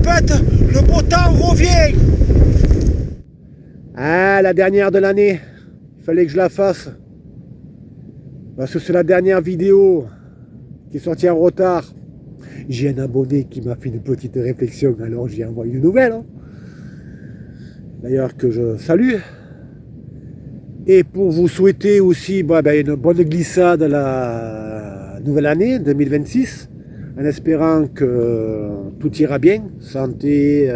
tempête, le beau temps revient. Ah, la dernière de l'année, il fallait que je la fasse. Parce que c'est la dernière vidéo qui est sortie en retard. J'ai un abonné qui m'a fait une petite réflexion, alors j'ai envoyé une nouvelle. Hein. D'ailleurs que je salue. Et pour vous souhaiter aussi une bonne glissade à la nouvelle année 2026, en espérant que tout ira bien, santé,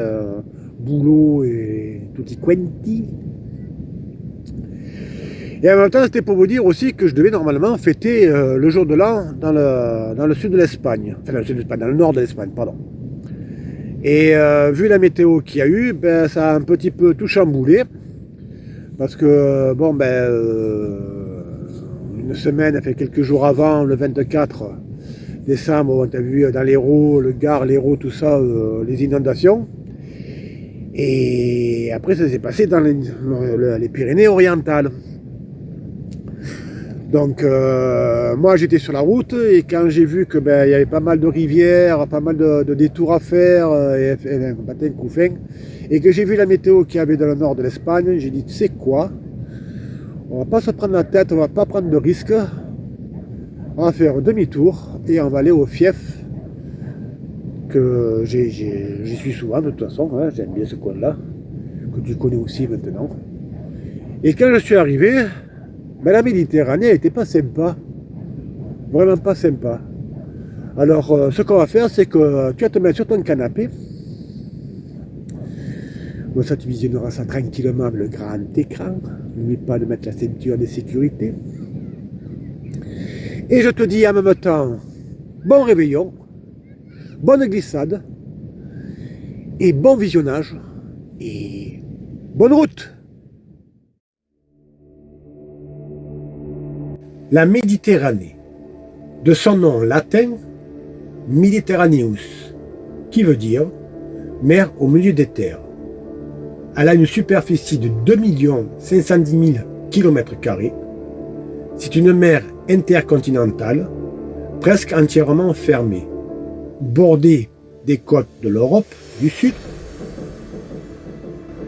boulot et tutti quanti. Et en même temps, c'était pour vous dire aussi que je devais normalement fêter le jour de l'an dans le sud de l'Espagne, enfin dans le sud de l'Espagne, dans le nord de l'Espagne, pardon. Et vu la météo qu'il y a eu, ça a un petit peu tout chamboulé. Parce que, une semaine, fait quelques jours avant, le 24 décembre, on a vu dans l'Hérault, le Gard, l'Hérault, tout ça, les inondations. Et après, ça s'est passé dans les Pyrénées-Orientales. Donc, moi, j'étais sur la route, et quand j'ai vu que il y avait pas mal de rivières, pas mal de détours à faire, et un coup fin, et que j'ai vu la météo qu'il y avait dans le nord de l'Espagne, j'ai dit, tu sais quoi, on va pas se prendre la tête, on va pas prendre de risques, on va faire demi-tour, et on va aller au fief, que j'y suis souvent de toute façon, hein, j'aime bien ce coin-là, que tu connais aussi maintenant. Et quand je suis arrivé, la Méditerranée n'était pas sympa, vraiment pas sympa. Alors ce qu'on va faire, c'est que tu vas te mettre sur ton canapé. Bon, ça tu visionneras ça tranquillement avec le grand écran. N'oublie pas de mettre la ceinture de sécurité. Et je te dis en même temps, bon réveillon, bonne glissade, et bon visionnage, et bonne route. La Méditerranée, de son nom latin, Mediterraneus, qui veut dire mer au milieu des terres. Elle a une superficie de 2 510 000 km². C'est une mer intercontinentale, presque entièrement fermée, bordée des côtes de l'Europe du Sud,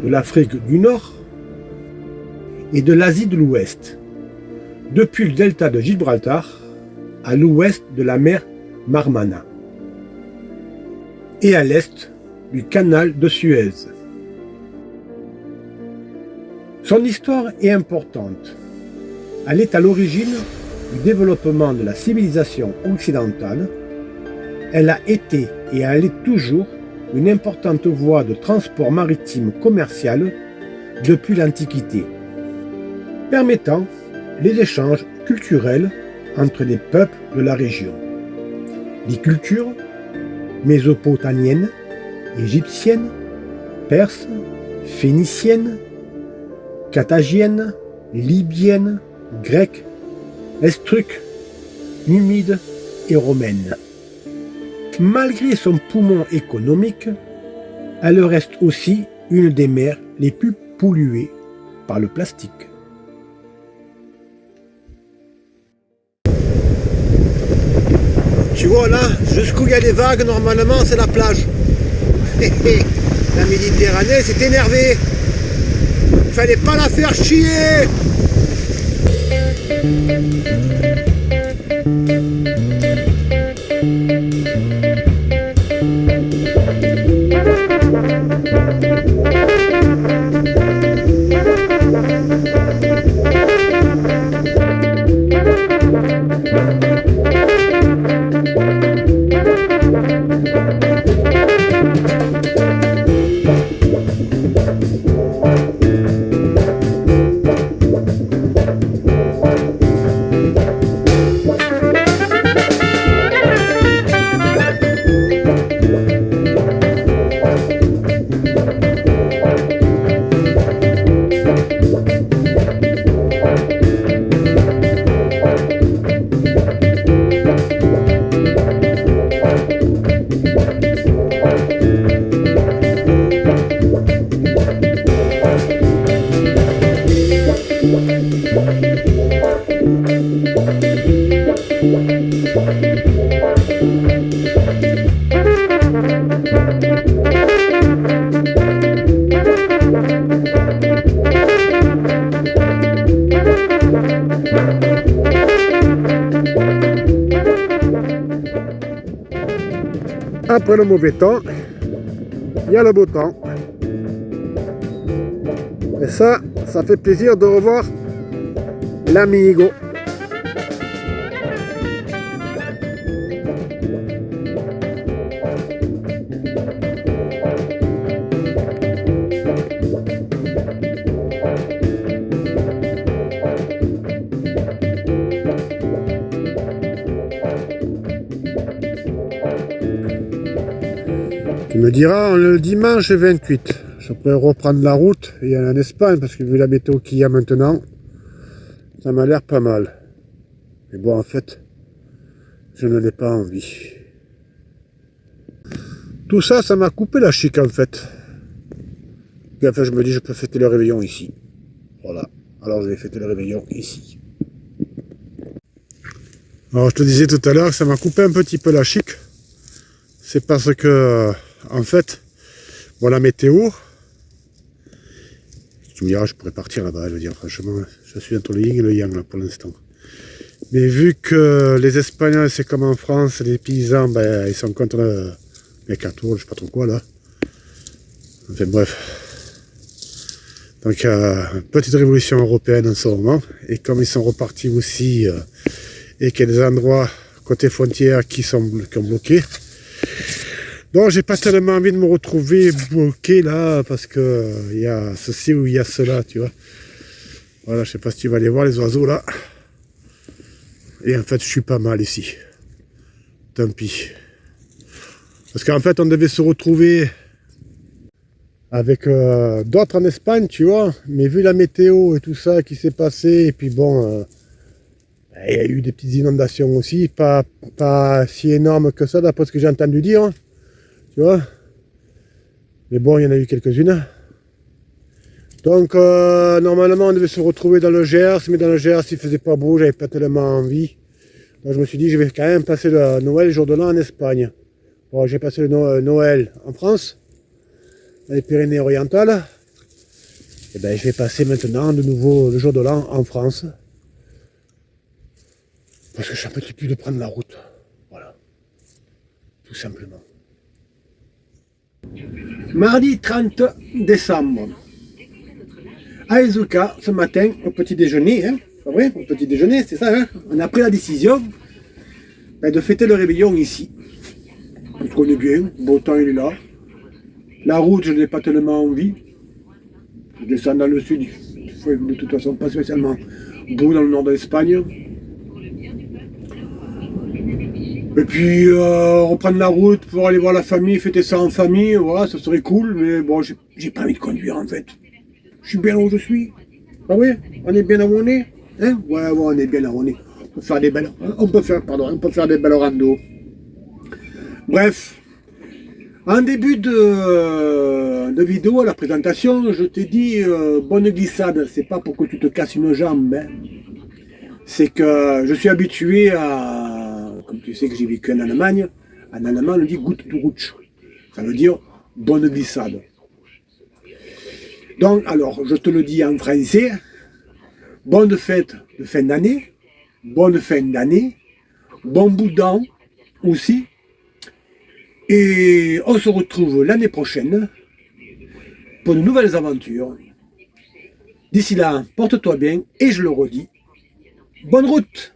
de l'Afrique du Nord et de l'Asie de l'Ouest, depuis le delta de Gibraltar à l'ouest de la mer Marmana et à l'est du canal de Suez. Son histoire est importante. Elle est à l'origine du développement de la civilisation occidentale. Elle a été et elle est toujours une importante voie de transport maritime commercial depuis l'Antiquité, permettant les échanges culturels entre les peuples de la région. Les cultures mésopotamiennes, égyptiennes, perses, phéniciennes, carthaginiennes, libyennes, grecques, estruques, numides et romaines. Malgré son poumon économique, elle reste aussi une des mers les plus polluées par le plastique. Tu vois là, jusqu'où il y a des vagues, normalement c'est la plage. La Méditerranée s'est énervée. Il fallait pas la faire chier. après le mauvais temps, il y a le beau temps. Et ça fait plaisir de revoir l'amigo. Tu me diras, le dimanche 28, je pourrais reprendre la route et aller en Espagne, parce que vu la météo qu'il y a maintenant, ça m'a l'air pas mal. Mais bon, en fait, je n'en ai pas envie. Tout ça, ça m'a coupé la chic, en fait. Et enfin, je me dis, je peux fêter le réveillon ici. Voilà. Alors, je vais fêter le réveillon ici. Alors, je te disais tout à l'heure que ça m'a coupé un petit peu la chic. C'est parce que, en fait, bon, la météo, tu me diras, je pourrais partir là-bas, je veux dire, franchement, je suis entre le yin et le yang, là, pour l'instant. Mais vu que les Espagnols, c'est comme en France, les paysans, ben, ils sont contre le mercato, je sais pas trop quoi, là. Enfin, bref. Donc, petite révolution européenne en ce moment. Et comme ils sont repartis aussi, et qu'il y a des endroits côté frontière qui ont bloqué, donc j'ai pas tellement envie de me retrouver bloqué là, parce que il y a ceci ou il y a cela, tu vois. Voilà, je sais pas si tu vas aller voir les oiseaux là. Et en fait, je suis pas mal ici. Tant pis. Parce qu'en fait, on devait se retrouver avec d'autres en Espagne, tu vois. Mais vu la météo et tout ça qui s'est passé, et puis bon, il y a eu des petites inondations aussi, pas si énormes que ça, d'après ce que j'ai entendu dire. Hein, tu vois. Mais bon, il y en a eu quelques-unes. Donc, normalement, on devait se retrouver dans le Gers, mais dans le Gers, il faisait pas beau, j'avais pas tellement envie. Donc, je me suis dit, je vais quand même passer le Noël, jour de l'an en Espagne. Bon, j'ai passé le Noël en France, dans les Pyrénées-Orientales. Et ben, je vais passer maintenant de nouveau le jour de l'an en France. Parce que je suis un petit peu de prendre la route. Voilà. Tout simplement. Mardi 30 décembre. À Ezuka, ce matin, au petit déjeuner, hein, c'est vrai, au petit déjeuner, c'est ça, hein, on a pris la décision de fêter le réveillon ici. On se connaît bien, le beau temps il est là. La route, je n'ai pas tellement envie. Je descends dans le sud, il faut de toute façon pas spécialement beau dans le nord de l'Espagne. Et puis reprendre la route pour aller voir la famille, fêter ça en famille, voilà, ça serait cool, mais bon, j'ai pas envie de conduire en fait. Je suis bien là où je suis. Ah oui, on est bien là où on est. Hein, ouais, on est bien là où on est. On peut faire des belles randos. Bref, en début de vidéo, à la présentation, je t'ai dit bonne glissade. C'est pas pour que tu te casses une jambe. Hein. C'est que je suis habitué à, comme tu sais que j'ai vécu en Allemagne, en allemand on dit gut Rutsch. Ça veut dire bonne glissade. Donc, alors, je te le dis en français, bonne fête de fin d'année, bonne fin d'année, bon bout d'an aussi, et on se retrouve l'année prochaine pour de nouvelles aventures. D'ici là, porte-toi bien, et je le redis, bonne route!